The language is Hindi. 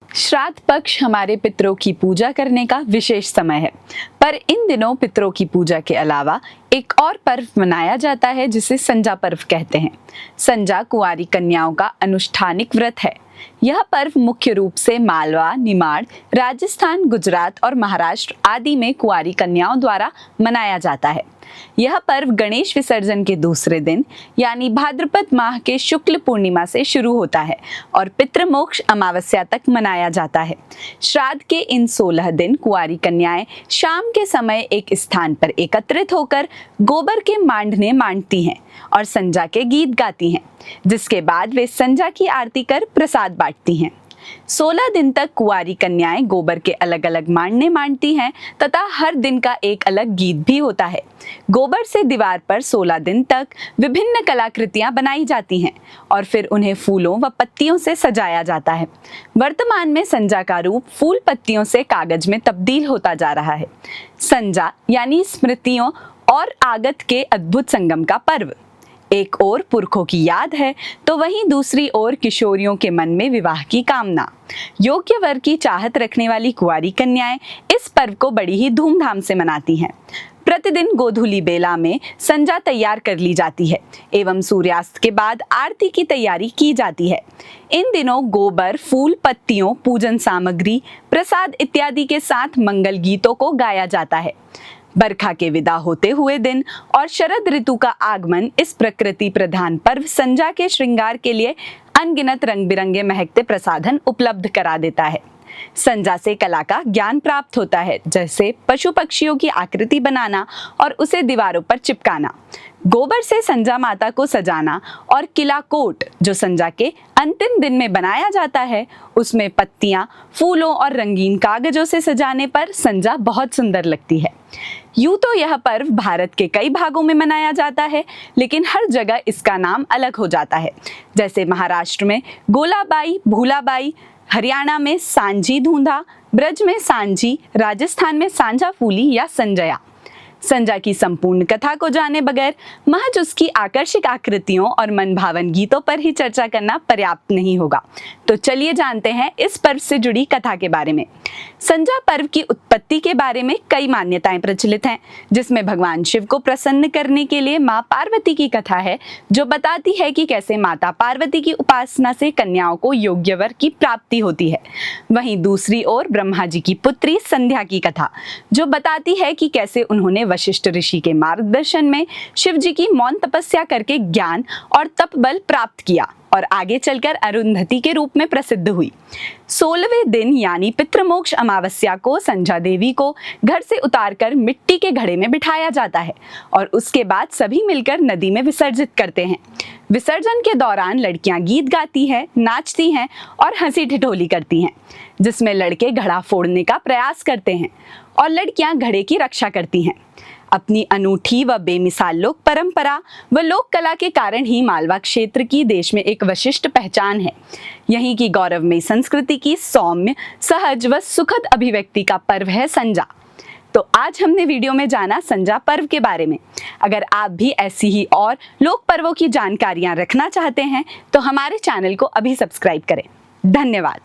श्राद्ध पक्ष हमारे पितरों की पूजा करने का विशेष समय है, पर इन दिनों पितरों की पूजा के अलावा एक और पर्व मनाया जाता है जिसे संजा पर्व कहते हैं। संजा कुंवारी कन्याओं का अनुष्ठानिक व्रत है। यह पर्व मुख्य रूप से मालवा, निमाड़, राजस्थान, गुजरात और महाराष्ट्र आदि में कुंवारी कन्याओं द्वारा मनाया जाता है। यह पर्व गणेश विसर्जन के दूसरे दिन यानी भाद्रपद माह के शुक्ल पूर्णिमा से शुरू होता है और पितृमोक्ष अमावस्या तक मनाया जाता है। श्राद्ध के इन 16 दिन कुंवारी कन्याएं शाम के समय एक स्थान पर एकत्रित होकर गोबर के मांडने मांडती हैं और संजा के गीत गाती हैं, जिसके बाद वे संजा की आरती कर प्रसाद बांटती हैं। 16 दिन तक कुंवारी कन्याएं गोबर के अलग अलग मांडने मांडती हैं तथा हर दिन का एक अलग गीत भी होता है। गोबर से दीवार पर 16 दिन तक विभिन्न कलाकृतियां बनाई जाती हैं और फिर उन्हें फूलों व पत्तियों से सजाया जाता है। वर्तमान में संजा का रूप फूल पत्तियों से कागज में तब्दील होता जा रहा है। संजा यानी स्मृतियों और आगत के अद्भुत संगम का पर्व। एक ओर पुरखों की याद है तो वहीं दूसरी ओर किशोरियों के मन में विवाह की कामना। योग्य वर की चाहत रखने वाली कुंवारी कन्याएं इस पर्व को बड़ी ही धूमधाम से मनाती हैं। प्रतिदिन गोधूली बेला में संजा तैयार कर ली जाती है एवं सूर्यास्त के बाद आरती की तैयारी की जाती है। इन दिनों गोबर, फूल, पत्तियों, पूजन सामग्री, प्रसाद इत्यादि के साथ मंगल गीतों को गाया जाता है। बरखा के विदा होते हुए दिन और शरद ऋतु का आगमन इस प्रकृति प्रधान पर्व संजा के श्रृंगार के लिए अनगिनत रंग बिरंगे महकते प्रसाधन उपलब्ध करा देता है। संजा से कला का ज्ञान प्राप्त होता है, जैसे पशु पक्षियों की आकृति बनाना और उसे दीवारों पर चिपकाना, गोबर से संजा माता को सजाना और किला कोट जो संजा के अंतिम दिन में बनाया जाता है उसमें पत्तियां, फूलों और रंगीन कागजों से सजाने पर संजा बहुत सुंदर लगती है। यूं तो यह पर्व भारत के कई भागों में मनाया जाता है, लेकिन हर जगह इसका नाम अलग हो जाता है। जैसे महाराष्ट्र में गोलाबाई, भूलाबाई, हरियाणा में सांझी धूंधा, ब्रज में सांझी, राजस्थान में सांझा फूली या संजया। संजा की संपूर्ण कथा को जाने बगैर महज उसकी आकर्षक आकृतियों और मनभावन गीतों पर ही चर्चा करना पर्याप्त नहीं होगा। तो चलिए जानते हैं इस पर्व से जुड़ी कथा के बारे में। संजा पर्व की उत्पत्ति के बारे में कई मान्यताएं प्रचलित हैं, जिसमें भगवान शिव को प्रसन्न करने के लिए मां पार्वती की कथा है जो बताती है कि कैसे माता पार्वती की उपासना से कन्याओं को योग्य वर की प्राप्ति होती है। वहीं दूसरी ओर ब्रह्मा जी की पुत्री संध्या की कथा जो बताती है कि कैसे उन्होंने वशिष्ठ ऋषि के मार्गदर्शन में शिव जी की मौन तपस्या करके ज्ञान और तप बल प्राप्त किया और आगे चलकर अरुंधति के रूप में प्रसिद्ध हुई। 16वें दिन यानी पितृमोक्ष अमावस्या को संजा देवी को घर से उतारकर मिट्टी के घड़े में बिठाया जाता है और उसके बाद सभी मिलकर नदी में विसर्जित करते हैं। विसर्जन के दौरान लड़कियां गीत गाती हैं, नाचती हैं और हंसी ठिठोली करती हैं, जिसमें लड़के घड़ा फोड़ने का प्रयास करते हैं और लड़कियां घड़े की रक्षा करती हैं। अपनी अनूठी व बेमिसाल लोक परंपरा व लोक कला के कारण ही मालवा क्षेत्र की देश में एक विशिष्ट पहचान है। यहीं की गौरवमयी संस्कृति की सौम्य, सहज व सुखद अभिव्यक्ति का पर्व है संजा। तो आज हमने वीडियो में जाना संजा पर्व के बारे में। अगर आप भी ऐसी ही और लोक पर्वों की जानकारियां रखना चाहते हैं तो हमारे चैनल को अभी सब्सक्राइब करें। धन्यवाद।